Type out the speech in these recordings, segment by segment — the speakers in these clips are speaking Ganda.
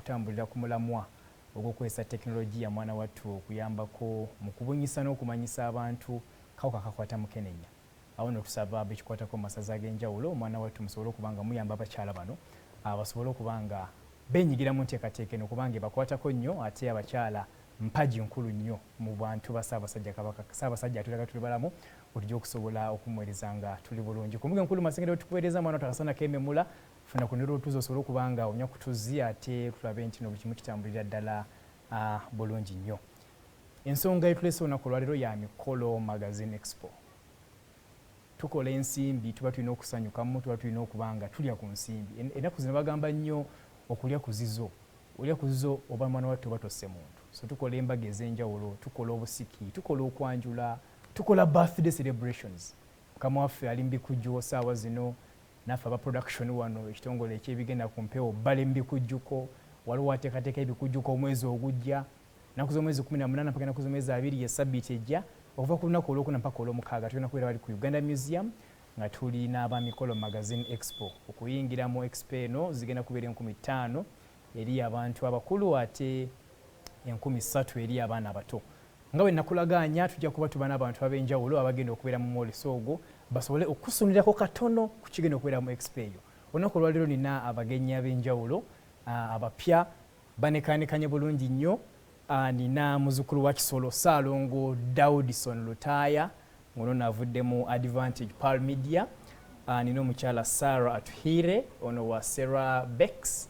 okutambulira ku mulamwa ogw'okukozesa tekinologiya mwana wattu okuyambako mu kubunyisa n'okumanyisa abantu kawuka kakwata mukenenya. Awo no tusaba abekikwatako mu masaza ag'enjawulo omwana wattu musobole okubanga muyamba abakyala bano basobole okubanga benyigira mu nteekateeka eno kubanga ebakwatako nnyo ate abakyala mpaji nkulu nnyo mu bantu ba Ssaabasajja Kabaka. Ssaabasajja atulaga tuli balamu otujja okusobola okumuweereza nga tuli bulungi. Ku muge nkulu Masengere tukuweereza mwana takasana kememula funa ku nero tuzo osobola okubanga onya kutuzi ate tulabe nti no buli kimu kitambulira ddala bulungi nnyo. Ensonga etulese olunaku olwaleero ya Mikolo Magazine Expo. Tukola ensimbi tuba tulina okusanyukamu, tuba tulina okubanga tulya ku nsimbi. Ennaku zino bagamba nnyo okulya ku zizo. Olya ku zizo oba mwana wattu oba tosse muntu. So tukola embaga ez'enjawulo, tukola obusiki, tukola okwanjula, tukola birthday celebrations. Mukama waffe ali mbikujjuko ssaawa zino naffe aba production wano ekitongole ekyebigenda ku mpewo bale mbikujjuko waliwo ateekateeka ebikujjuko omwezi ogujja naku z'omwezi 18 mpaka naku z'omwezi 2 ye sabbiiti ejja okuva ku lunaku olwokuna mpaka olw'omukaaga tulina kubeera bali ku Uganda Museum nga tuli n'aba Mikolo Magazine Expo. Okuyingira mu expo eno zigenda kubeera 5000 eri abantu abakulu ate 3000 eri abaana abato. Nga bwe nakulaganya tujja kuba tuba n'abantu ab'enjawulo abagenda okubeera mu omwoleso ogwo basobole okusunirako katono ku kigenda okubeera mu expo eyo. Olunaku olwaleero nina abagenyi ab'enjawulo abapya banekaanekanye bulungi nnyo. Nina muzukulu wa Kisolo Ssaalongo Daudison Lutaaya ngono navudde mu Advantage Pal Media. Nina omukyala Sarah Atuhire ono wa Sarah Bex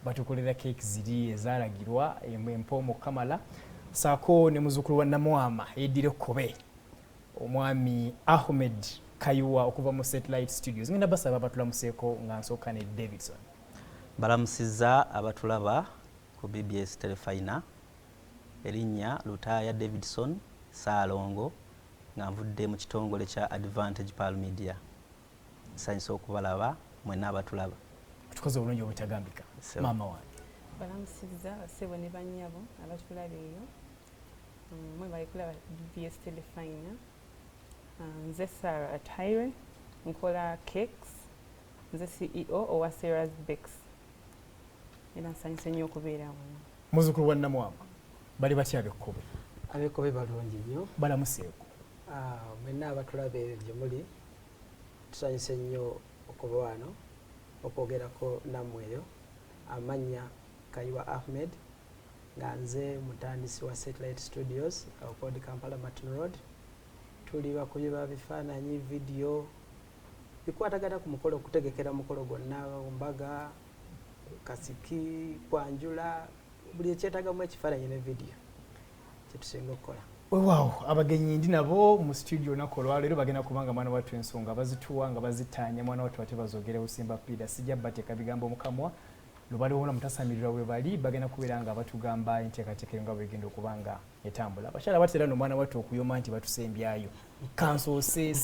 batukolera cake ziri ezaalagirwa empoomo Kamala saako ne muzukulu wa Namwama Edire Kobe omwami Ahmed Kayuwa okuva mu Satellite Studios. Ngenda basaba abatulamuseeko nga nsooka ne Davidson. Balamusiza abatulaba ku BBS Terefayina erinnya Lutaaya Davidson Ssaalongo nga nvudde mu kitongole kya Advantage Pal Media. Nsanyusa okubalaba mwenna abatulaba. Tukoze obulungi obutagambika. Maama wange. Balamusiza basebo ne bannyabo abatulaba eyo. Mwe bali kulaba BBS Terefayina. Nze Sarah Atuhire nkola cakes. Nze CEO owa Sarah's Bakes. Era nsanyuse nnyo okubeera wano. Muzukulu wa Namwama bali batya ab'ekkobe? Ab'ekkobe balungi nnyo. Balamuseeko. Mwenna abatulaba gye muli tusanyuse nnyo okuba wano okwogerako nammweyo. Amannya Kayuwa Ahmed nga nze mutandisi wa Satellite Studios okodi Kampala Martin Road. Tuli bakuyiba bifaananyi video bikwatagana ku mukolo okutegekera mukolo gwonna mbaga kasiki kwanjula buli ekyetagamu ekifaananyi ne video kyetusinga okukola. Wow, abagenyi ndi nabo mu studio nako olwaleero bagenda kubanga mwana wattu ensonga bazituwa nga bazitaanya mwana wattu ate bazogera Busimba Pida sijja bateeka bigambo mukamwa lubaliwo mutasamirira we bali bagenda kubeera nga batugamba enteekateeka nga bwegenda okubanga etambula. Abakyala batera no mwana wattu okuyoma nti batusembyayo kansoose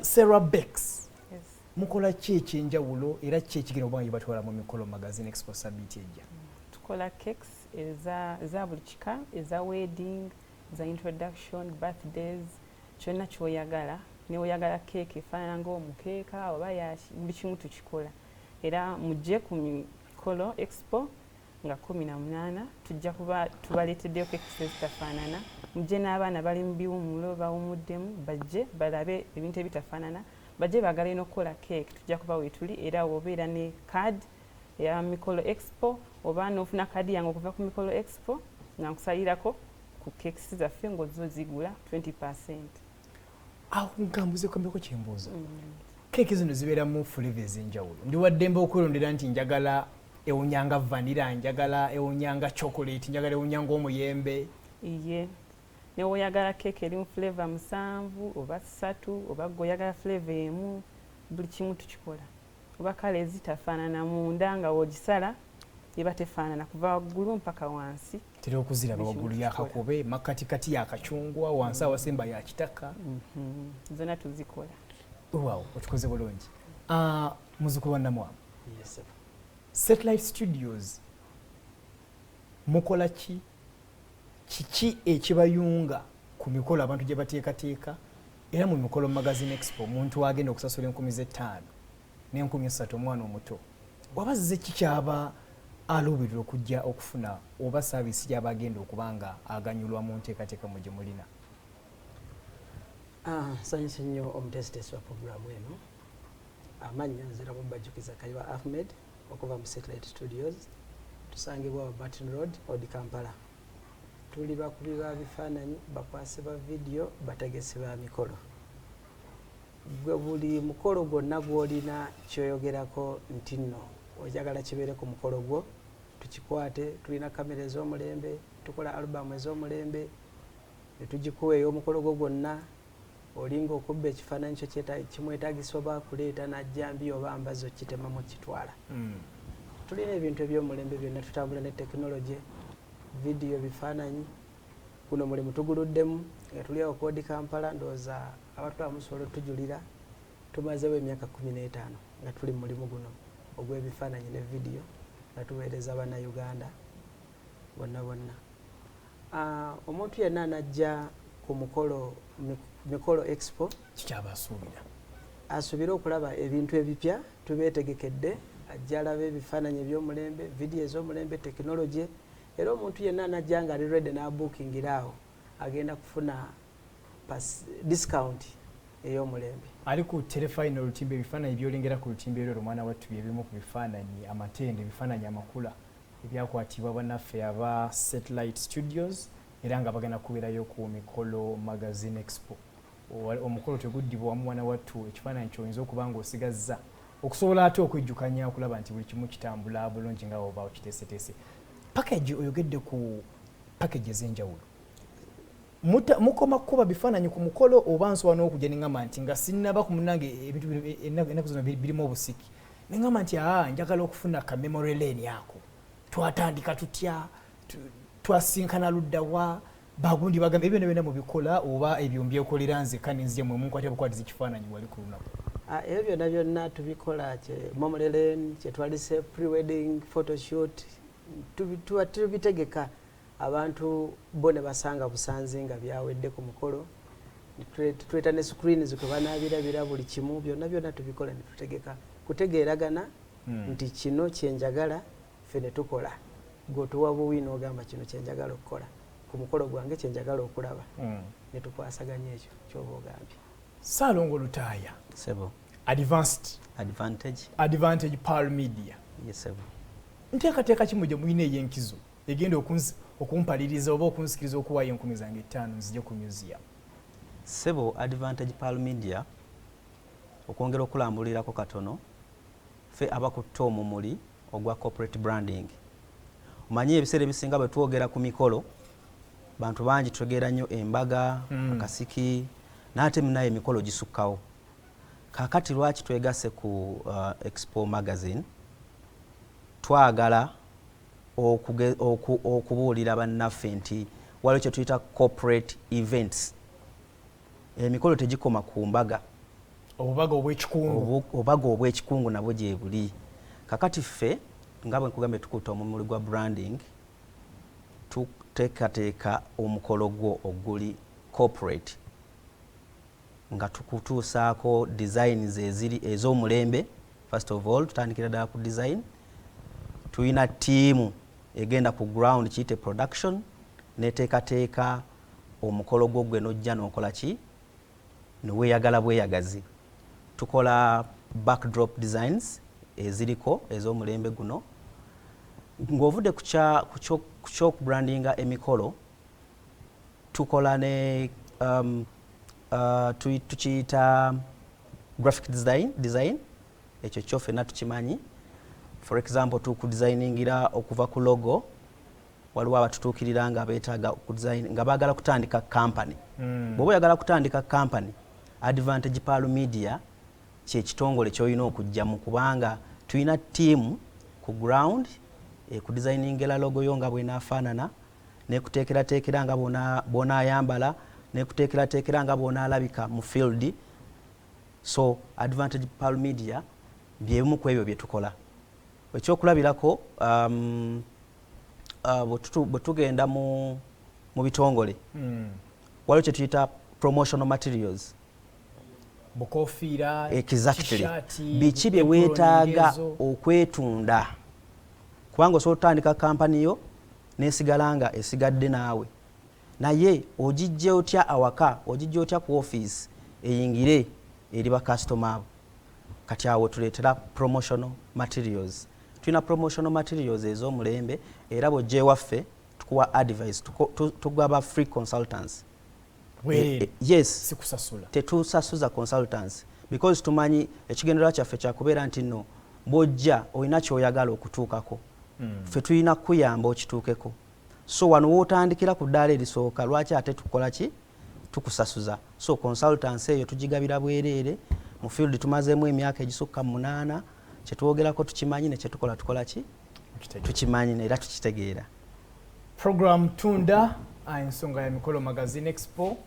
Sarah Bex. Yes. Mukola ki ekyenjawulo era ki ekigenda okubanga batwala mu Mikolo Magazine Expo sabbiiti ejja? Tukola cakes eza buli kika, eza wedding, za introduction, birthdays, kyonna kyoyagala. Ne oyagala cake efaanana ng'omukeeka oba yaki buli kimu tukikola. Era mujje ku Mikolo Expo nga 18 tujja kuba tubaleeteddeyo cakes ezitafaanana. Mujje n'abaana bali mu biwummulo bawumuddemu bajje balabe ebintu ebitafaanana. Bajje baagala n'okukola cake tujja kuba weetuli era obeera ne card ya Mikolo Expo oba n'ofuna kadi yange okuva ku Mikolo Expo nga nkusalirako ku cakes zaffe ng'ozzo zigula 20%. Gambuuze kwambeko kyembuuza. Cake zino zibeera mu flavor ez'enjawulo. Ndi waddembe okwelondera nti njagala ewunyanga vanilla, njagala ewunyanga chocolate, njagala ewunyanga omuyembe. Iye. Ne oyagala cake eri mu flavor 7 oba 3 oba goyagala flavor emu buli kimu tukikola. Oba kale ezitafaanana munda nga wogisala eba tefaanana kuva waggulu mpaka wansi. Tera okuziraba waggulu yakakobe makatikati yakacungwa wansi awasemba ya kitaka. Zonna tuzikola. Wow, otukoze bulungi. Muzukulu wa Namwama. Yes sir. Satellite Studios mukola ki? Kiki ekibayunga ku mikolo abantu gye bateekateeka era mu Mikolo Magazine Expo muntu agenda okusasula 5,000 ne 3,000 omwana omuto wabazize kikyaba aluubirira okujja okufuna oba saavisi gy'aba agenda okubanga aganyulwa mu nteekateeka mu gye mulina? Nsanyuse nnyo omutesitesi wa puroguramu eno. Amannya nzira mu bajjukiza Kayiwa Ahmed okuva mu Satellite Studios, tusangibwa wa Baton Road, Odi Kampala. Tuli bakubi ba bifaananyi, bakwasi ba vidiyo, bategesi ba mikolo. Buli mukolo gwonna gw'olina kyoyogerako nti nno ojagala kibeere ku mukolo gwo, tukikwate. Tulina kamera ez'omulembe, tukola alubamu ez'omulembe, ne tugikuwa ey'omukolo gwo gwonna. Olinga okubba ekifaananyi kyo kimwetaagisa oba kuleeta n'ajjambi oba mbazo kitemamu kitwala. Tulina ebintu eby'omulembe byonna, tutambula ne tekinologi, vidiyo, bifaananyi. Guno mulimu tuguluddemu nga tuli awo Odi Kampala, ndowooza abatwala musobola otujulira. Tumazeewo emyaka 15 nga tuli mu mulimu guno ogw'ebifaananyi ne vidiyo nga tuweereza Bannayuganda bonna bonna. Omuntu yenna anajja ku mukolo Mikolo Expo kikyaba asuubira? Asuubira okulaba ebintu ebipya, tubeetegekedde. Ajja alaba ebifaananyi eby'omulembe, vidiyo ez'omulembe, tekinologi. Era omuntu yenna anajja nga ali ready n'abuukingira awo agenda kufuna discount ey'omulembe. Ali ku Terefayina olutimbe, ebifaananyi byolengera ku lutimbe eryo omwana wattu byebimu ku bifaananyi amatende, ebifaananyi amakula ebyakwatibwa bannaffe aba Satellite Studios era nga bagenda kubeerayo ku Mikolo Magazine Expo. Omukolo teguddibwa wamu mwana wattu ekifaananyi ky'oyinza okuba ng'osigazza okusobola ate okwejjukanya okulaba nti buli kimu kitambula bulungi nga oba okiteeseteese. Package, oyogedde ku package ez'enjawulo. Mukoma kuba bifaananyi ku mukolo oba nsobola n'okujja ne ngamba nti nga sinnaba ku munnange ebintu ennaku zino birimu obusiki, ne ngamba nti njagala okufuna ka memory lane ako, twatandika tutya, twasinkana luddawa, bagundi bagamba ebyo byonna mubikola oba ebyo mbyekolera nzekka nenzije mwe munkwate bukwatiza ekifaananyi wali ku lunaku? Ebyo byonna byonna tubikola, memory lane, kye twalise pre-wedding photoshoot, tubitegeka abantu bo ne basanga busanzi nga byawedde ku mukolo. Tuleta ne screens kwe banaabirabira buli kimu, byonna byonna tubikola ne tutegeka kutegeeragana nti kino kyenjagala ffe ne tukola. Gwotuwa buwi n'ogamba kino kyenjagala okukola ku mukolo gwange, kyenjagala okulaba, ne tukwasaganya ekyo ky'oba ogambye. Ssaalongo Lutaaya. Sebo. Advantage Pal Media. Yes, sebo. Nteekateeka ki mujja mulina ey'enkizo egenda okumpaliriza oba okunsikiriza okuwaayo 5,000 nzije ku museum? Sebo, Advantage Pal Media okwongera okulambulirako katono ffe abakutte omumuli ogwa corporate branding. Omanyi ebiseera ebisinga bwe twogera ku mikolo bantu bangi tutegeera nnyo embaga, akasiki, n'ate munayo emikolo gisukkawo. Kaakati lwaki twegasse ku Expo Magazine? Twagala okubuulira bannaffe nti waliwo kye tuyita corporate events. Emikolo tegikoma ku mbaga, obubaga obw'ekikungu nabwo gye buli. Kakati ffe nga bwe nkugambye tukutte omumuli gwa branding, tuteekateeka omukolo gwo oguli corporate nga tukutuusaako designs eziri ez'omulembe. First of all, tutandikira ddala ku design. Tuyina ttiimu egenda ku ground kiyite production, neteekateeka omukolo gwo gwe n'ojja n'okola ki, neweeyagala bweyagazi. Tukola backdrop designs eziriko ez'omulembe guno. Ng'ovudde ku ky'okubrandinga emikolo, tukola ne tukiyita graphic design. Ekyo kyo ffenna tukimanyi. For example, tukudesigningira okuva ku logo, waliwo abatutuukirira nga beetaaga okudesign nga baagala kutandika company. Bw'oba oyagala kutandika company, Advantage Pal Media kye kitongole ky'olina okujjamu, kubanga tulina ttiimu ku ground ekudesigningira logo yo nga bw'enaafaanana, n'ekuteekerateekera nga bw'onaayambala, n'ekuteekerateekera nga bw'onaalabika mu field. So Advantage Pal Media by'ebimu ku ebyo bye tukola. Ekyokulabirako, bwe tugenda mu bitongole, waliwo kye tuyita promotional materials. bukofiira exactly biki bye weetaaga okwetunda kubanga osobola otandika kampani yo nesigala nga esigadde naawe naye ogijja otya awaka ogijja otya ku office eyingire eri bakasitoma abo kati awo tuleetera promotional materials tulina promotional materials ez'omulembe era bw'ojja ewaffe tukuwa advice tugaba free consultants yes sikusasula tetusasuza consultants because tumanyi ekigendererwa kyaffe kyakubeera nti nno bw'ojja olina kyoyagala okutuukako ffe tulina kuyamba okituukeko so wano wootandikira ku ddaala erisooka lwaki ate tukola ki tukusasuza so consultants eyo tugigabira bwereere mu field tumazeemu emyaka egisukka 8 kyetwogerako tukimanyi ne kyetukola tukola ki tukimanyi era tukitegeera program tunda ensonga ya Mikolo Magazine Expo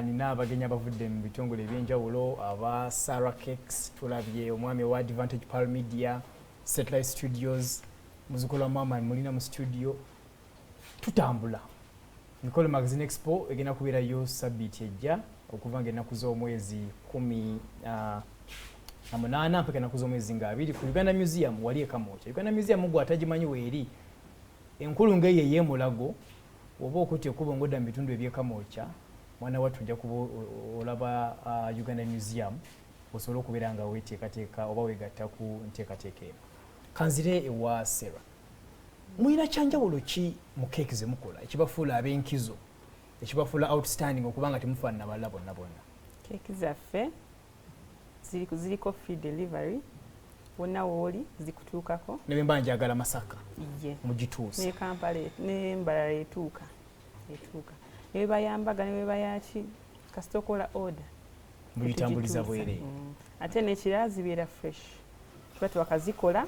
nina abagenyi abavudde mu bitongole ebyenjawulo aba Sarah Cakes tulabye omwami wa Advantage Pal Media Satellite Studios muzukola mama mulina mu studio tutambula Mikolo Magazine Expo egenda kubeerayo sabbiiti ejja okuva ng'ennaku z'omwezi 18 mpaka ennaku z'omwezi 20 ku Uganda Museum wali ekamooca Uganda Museum gwe atagimanyi weeri enkulu ng'eyo ey'emulago oba okuti ekuba ng'odda mu bitundu eby'ekamooca mwana wattu ojja kuba olaba Uganda Museum osobola okubeera nga weeteekateeka oba weegatta ku nteekateeka eno kanzire ewa Sarah mulina kyanjawulo ki mu keeki ze mukola ekibafuula ab'enkizo ekibafuula outstanding okubanga temufaanana balala bonna bonna keeki zaffe ziriko free delivery wonna wooli zikutuukako ne bemba njagala Masaka ye mugituusa ne Kampala n'embalala etuuka ne bwe bayambaga ne bwe bayaki kasita okola order mugitambuliza bwere ate n'ekirala zibeera fresh kuba twakazikola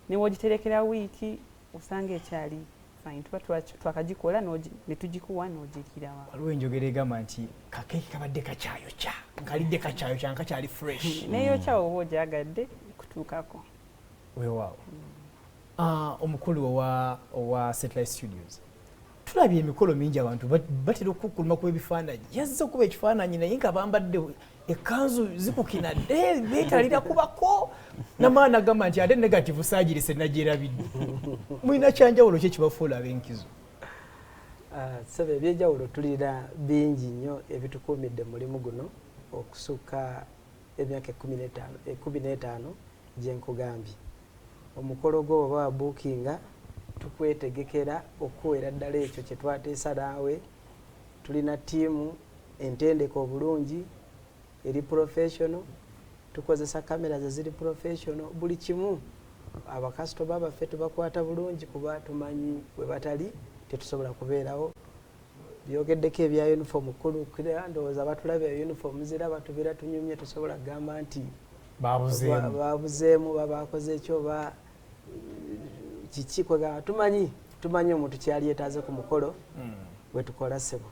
ne wogiterekera wiiki osanga ekyali fine tuba twakagikola ne tugikuwa n'ogirirawa waliwo enjogera egamba nti kakeeki kabadde kakyayokya nkalidde kakyayokya nkakyali fresh neyo kyawo oba ogyagadde kutuukako weewaawo omukulu owa Satellite Studios tulabye emikolo mingi abantu batera okukuluma ku ebifaananyi yazze okuba ekifaananyi naye nga bambadde ekanzu zikukinadde beetalira kubako namaani agamba nti ate negative saagirise nagyerabidde mulina kyanjawulo ki ekibafuula ab'enkizo sebe ebyenjawulo tulina bingi nnyo ebitukuumidde mulimu guno okusukka emyaka 15 gye nkugambye omukolo gwo oba wabuukinga tukwetegekera okuwera ddala ekyo kye twateesa naawe tulina ttiimu entendeke obulungi eri professional tukozesa kamera ziri professional buli kimu abakasitoma baffe tubakwata bulungi kuba tumanyi bwe batali tetusobola kubeerawo byogeddeko ebya uniform kulu ndowooza batulabye uniform ziraba tubeera tunyumye tusobola kugamba nti babuzeemu babakoze ekyo oba kiki kwegamba tumanyi omuntu kyali yeetaaze ku mukolo bwe tukola ssebo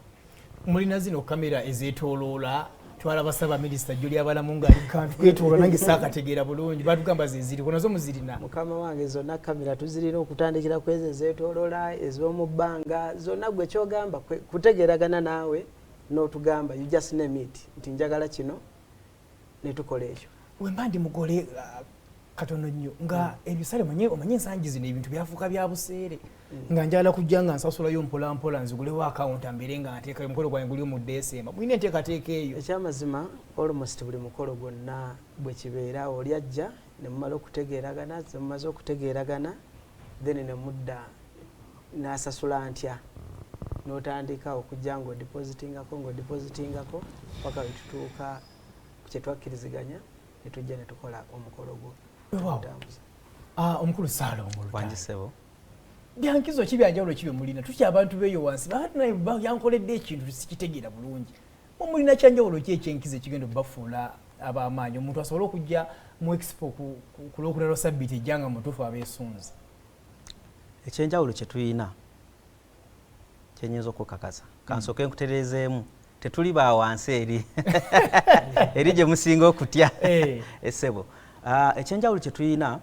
mulina zino kamera ezeetooloola twalaba saba minisita Julia Balamu ng'ali kantu kwetoola nange saakategeera bulungi batugamba zeziri nazo muzirina mukama wange zonna kamera tuzirina okutandikira ku ezo ezeetooloola ez'omu bbanga zonna gwe kyogamba kutegeeragana naawe n'otugamba you just name it nti njagala kino ne tukola ekyo wemba ndi mugole katono nnyo nga ebisale omanye ensangi zino ebintu byafuuka bya buseere nga njagala kujja nga nsasulayo mpolampola nzigulewo akawunta mbere nga nteeka omukolo gwange guli mu Desemba mulina enteekateeka eyo ekyamazima almost buli mukolo gwonna bwe kibeera oli ajja ne mumala okutegeeragana mumaze okutegeeragana then ne mudda n'asasula ntya n'otandika okujja ng'odipositingako paka wetutuuka kye twakkiriziganya ne tujja ne tukola omukolo gwo omukulu Saalongo wanjisebo byankizo ki byanjawulo ki bye mulina tutya abantu beeyo wansi yankoledde ekintu sikitegeera bulungi mulina kyanjawulo ki ekyenkizo ekigenda okubafuula ab'amaanyi omuntu asobole okujja mu expo ku lwokulala sabbiiti ejjanga mutuufu abeesunze ekyenjawulo kye tulina kyenyinza okukakasa kansooke nkutereezeemu tetuli ba wansi eri gye musinga okutya essebo ekyenjawulo kye tulina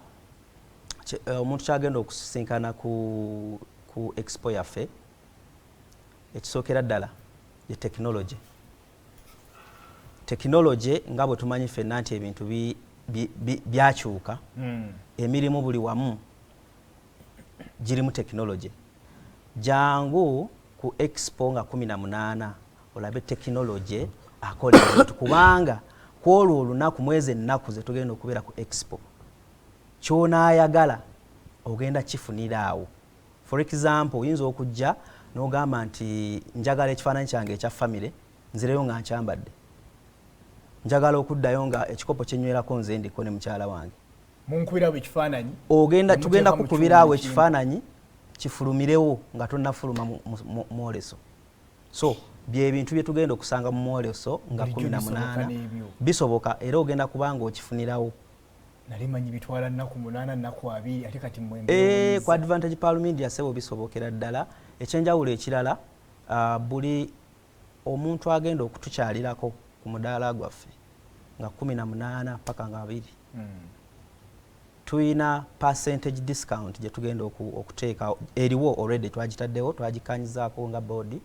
omuntu kyagenda okusisinkana ku expo yaffe ekisookera ddala ye tekinologi technology nga bwe tumanyi ffenna nti ebintu byakyuka emirimu buli wamu girimu technology. Jangu ku expo nga 18 olabe technology akola ebintu kubanga kwolwo olunaku mwezi ennaku ze tugenda okubeera ku expo ky'onaayagala ogenda kifunira awo. For example oyinza okujja n'ogamba nti njagala ekifaananyi kyange ekya famire nzireyo nga nkyambadde, njagala okuddayo nga ekikopo kyenywerako nze ndiko ne mukyala wange, munkubirawo ekifaananyi tugenda kukubiraawo ekifaananyi kifulumirewo nga tonnafuluma mwoleso. So byebintu bye tugenda okusanga mu mwoleso nga 18 bisoboka era ogenda kubanga okifunirawo. Nali manyi bitwala nnaku 8 nnaku 2 ate kati mwembe ku Advantage Pal Media sebo bisobokera ddala. Ekyenjawulo ekirala buli omuntu agenda okutukyalirako ku mudaala gwaffe nga 18 paka nga 2 tuyina percentage discount gye tugenda okuteeka eriwo already twagitaddewo twagikanyizaako nga board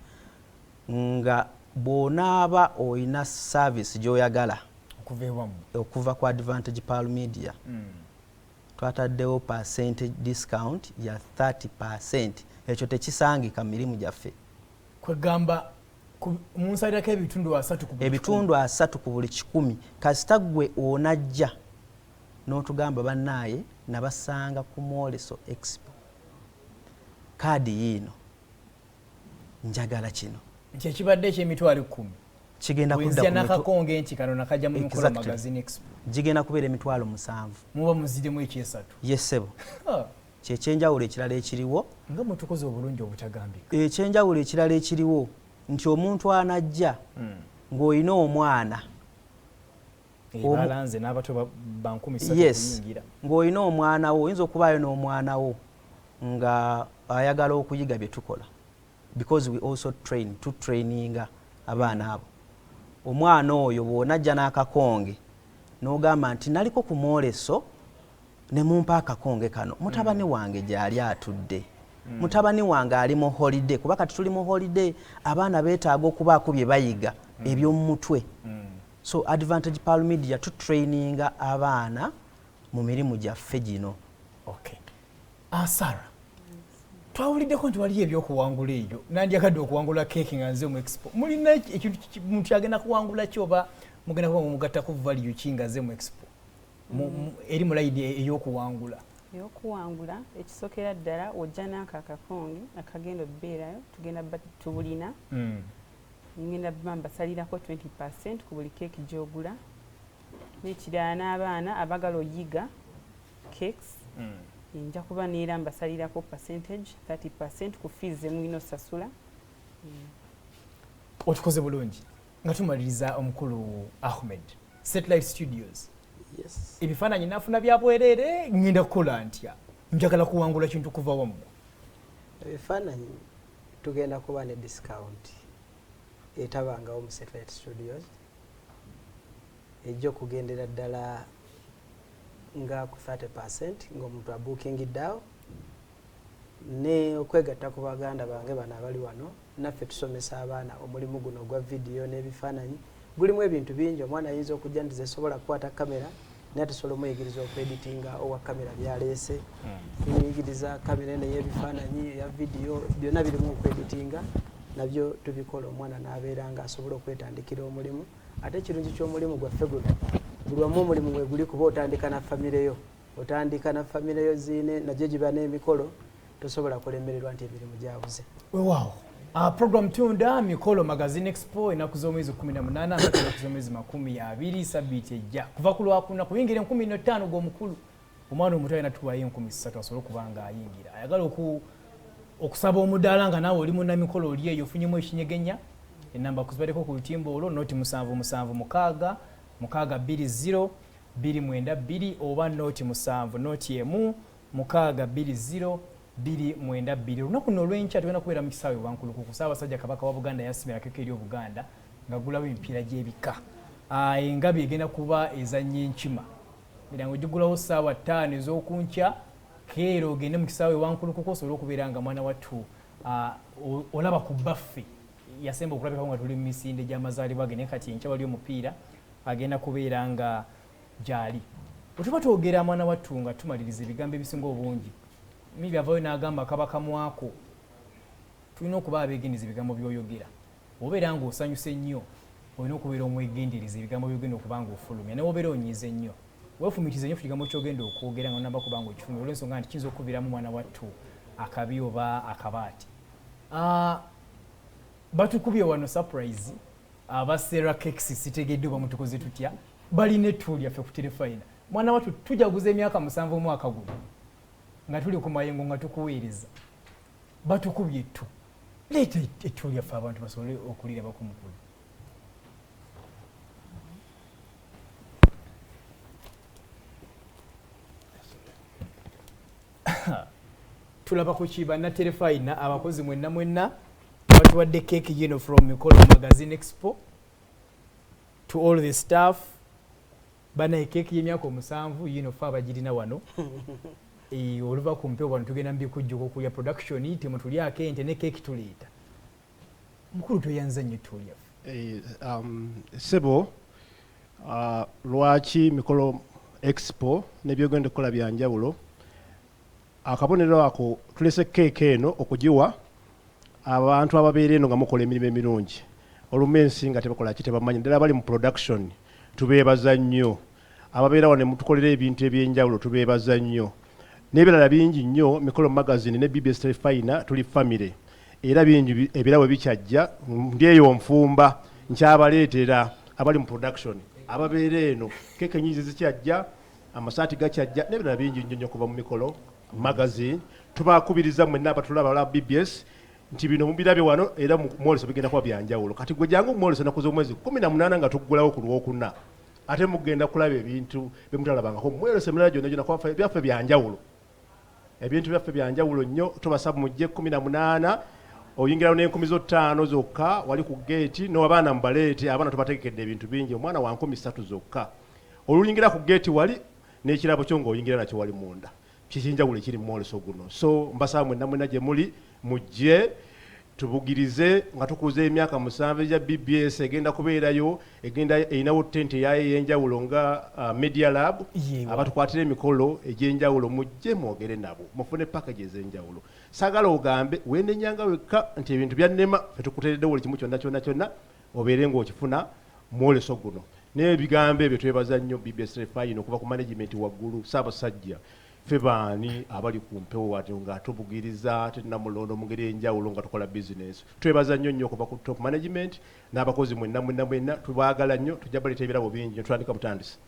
nga bw'onaaba oyina service gy'oyagala okuva ku Advantage Pal Media twataddewo percentage discount ya 30%. Ekyo tekisangika mu mirimu gyaffe. Kwegamba munsalirako ebitundu 3 ku buli 100. Kasita gwe onajja n'otugamba bannaaye nabasanga ku Mwoleso Expo, kaadi yiino njagala kino kyekibadde ekyemitwalo 10 kigenda kudda nakakonge nti kano nakajja mu Mikolo Magazine Expo gigenda kubeera emitwalo 7. muba muzidemu ekyesatu. Yesebo kyekyenjawulo ekirala ekiriwo nga mutukoze obulungi obutagambika. Ekyenjawulo ekirala ekiriwo nti omuntu anajja ng'olina omwana balanze n'abato ba 13 kuyingira, ng'olina omwana wo oyinza okubaayo n'omwana wo nga ayagala okuyiga bye tukola, because we also traininga abaana abo. Omwana oyo bw'onajja n'akakonge n'ogamba nti naliko ku Mwoleso ne mumpa akakonge kano, mutabani wange gy'ali atudde, mutabani wange ali mu holiday, kuba kati tuli mu holiday abaana beetaaga okubaako bye bayiga eby'omu mutwe. So Advantage Pal Media tutraininga abaana mu mirimu gyaffe gino. Okay. Sarah, twawuliddeko nti waliyo ebyokuwangula ebyo, nandyagadde okuwangula keeki nga nze mu expo. Mulina ekintu muntu agenda kuwangula ki oba mugenda kuba mugattako value ki nga nze mu expo eri mu layidi ey'okuwangula? Eyokuwangula ekisokera ddala ojja n'ako akakonge akagenda obbeerayo tugenda tubulina ngenda basalirako 20% ku buli keeki gy'ogula. N'ekirala n'abaana abagala oyiga cakes nja kuba neera mbasalirako percentage 30% ku fees zemulina osasula. Otukoze bulungi nga tumaliriza omukulu Ahmed, Satellite Studios. Yes. Ebifaananyi nafuna bya bwereere ngenda kukola ntya? Njagala kuwangula kintu kuva wamu. Ebifaananyi tugenda kuba ne discount etabangawo mu Satellite Studios ejja okugendera ddala nga ku 30% ng'omuntu abuukingiddeawo ne okwegatta ku baganda bange bano abali wano naffe tusomesa abaana omulimu guno gwa vidiyo n'ebifaananyi. Gulimu ebintu bingi. Omwana ayinza okujja nti zesobola kukwata kamera naye tusobola omuyigiriza okweditinga owa kamera byaleese, tuyigiriza kamera eno y'ebifaananyi eya vidiyo, byonna birimu okweditinga nabyo tubikola. Omwana n'abeera nga asobola okwetandikira omulimu. Ate ekirungi ky'omulimu gwaffe guno buli wamu omulimu mwe guli kuba otandika na famireyo, otandika na famireyo ziine nagyo giba n'emikolo, tosobola kulemererwa nti emirimu gyabuze. Wow. Program tunda Mikolo Magazine Expo enaku z'omwezi 18 mpaka enaku z'omwezi 20 sabbiiti ejja kuva ku Lwakuna kuyingira 15 gw'omukulu. Omwana omuto alina tuwayo 13 asobole kubanga ayingira. Ayagala okusaba omudaala nga naawe oli munnamikolo oli eyo ofunyemu ekinyegenya. Enamba kuzibaddeko ku lutimbo olwo noti 7776 620 292 oba noti 7 noti emu 620 292. Olunaku luno olw'enkya tugenda kubeera mu kisaawe Wankulukuku. Ssaabasajja Kabaka wa Buganda yasimira keeke eri Obuganda ng'agulawo emipiira gy'ebika. Engabi egenda kuba ezannya enkima. Mirango gigulawo ssaawa 5 ez'okunkya. Keero ogende mu kisaawe Wankulukuku osobole okubeera nga mwana wattu olaba ku baffe yasemba okulabikako nga tuli mu misinde gy'amazaalibwa ge naye kati enkya wali omupiira agenda kubeera nga gyali. Bwetuba twogera mwana wattu nga tumaliriza ebigambo ebisinga obungi mibi avayo n'agamba kabaka mwako tulina okuba abeegendereza ebigambo by'oyogera. Obeera nga osanyuse nnyo olina okubeera omwegendereza ebigambo by'ogenda okuba nga ofulumya naye obeera onyiize nnyo weefumitize nnyo ku kigambo ky'ogenda okwogera nga onamba kuba nga okifumya olw'ensonga nti kiyinza okuviiramu mwana wattu akabi oba akabaati. Batukubye wano surprise aba Sarah Cakes sitegedde oba mutukoze tutya balina ettu lyaffe ku Terefayina. Mwana wattu tujaguza emyaka 7 omwaka guno nga tuli ku mayengo nga tukuweereza batukubye ettu. Leeta ettu lyaffe abantu basobole okulira bakumukulu. Tulaba ku kibanna Terefayina abakozi mwenna batuwadde cake yino from Mikolo Magazine Expo to all the staff bana cake y'emyaka 7 yino fa abagirina wano oluva ku mpewo wano tugenda mbikujjuko okulya production temu tulyako ente ne cake tuleeta mukulu toyanza nnyo tulya sebo lwaki Mikolo Expo nebyogenda okukola byanjawulo akabonero ako tulese cake eno okugiwa abantu ababeera eno nga mukola emirimu emirungi olumensi nga tebakola kitebamanyi ddala bali mu production tubeebaza nnyo ababeera wano mutukolera ebintu ebyenjawulo tubeebaza nnyo n'ebirala bingi nnyo Mikolo Magazine ne BBS Terefayina tuli family era bingi ebirawe bikyajja ndyeyo nfumba nkyabaleetera abali mu production ababeera eno keke nyingi zikyajja amasaati gakyajja n'ebirala bingi nnyo kuva mu Mikolo Magazine tubakubiriza mwenna abatulaba la BBS nti bino mubirabye wano era omwoleso bigenda kuba byanjawulo kati gwe jangu omwoleso nakuza omwezi 18 nga tuggulawo ku Lwokuna ate mugenda kulaba ebintu bemutalabangako omwoleso emirala gyonna gyonna kwafa byaffe byanjawulo ebintu byaffe byanjawulo nnyo tubasaba mujje 18 oyingirawo n'5,000 zokka wali ku geeti n'abaana mubaleete abaana tubategekedde ebintu bingi omwana wa 3 zokka oluyingira ku geeti wali n'ekirabo kyo ng'oyingira nakyo wali munda kikinjawulo ekiri mu mwoleso guno so mbasaba mwenna gye muli mujje tubugirize nga tukuze emyaka 7 ya BBS egenda kubeerayo egenda erinawo tente yayo ey'enjawulo nga Media Lab abatukwatira emikolo egy'enjawulo mujje mwogere nabo mufune package ez'enjawulo saagala ogambe weenenyanga wekka nti ebintu byannema fe tukuteereddewo buli kimu kyonna obeere ng'okifuna mwoleso guno n'ebigambo ebyo twebaza nnyo BBS Terefayina okuva ku management waggulu Ssaabasajja ffe baani abali ku mpewo wati nga tubugiriza tenamulondo mu ngeri enjawulo nga tukola business twebaza nnyo okuva ku top management n'abakozi mwenna tubaagala nnyo tujja baleeta ebirabo bingi tutandika butandisi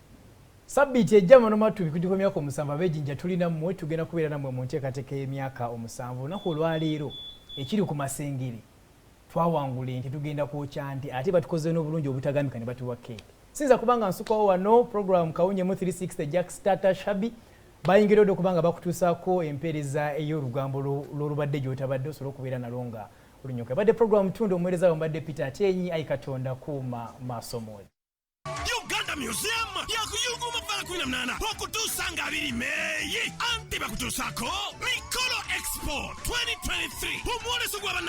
Sabbiiti ejja manomatu bikujjuko emyaka 7 abejinja tulina mmwe tugenda kubeera nammwe mu nteekateeka y'emyaka 7 olunaku olwaleero ekiri ku masengere twawangula ente tugenda kwokya nti ate batukoze n'obulungi obutagambika ne batuwa cake sinza kubanga nsukwawo wano program kawunyemu 360 Jack Starter Shabi bayingirira okubanga bakutuusaako empeereza ey'olugambo lw'olubadde gy'otabadde osobola okubeera nalwo nga olunyoka badde program tunda omuweereza wa mbadde Peter Atenyi ayi Katonda kuuma maaso moja Uganda Museum yakuyuguma vala 18 okutuusa nga 2 Meeyi anti bakutuusaako Mikolo Expo 2023 omwoleso gw'abana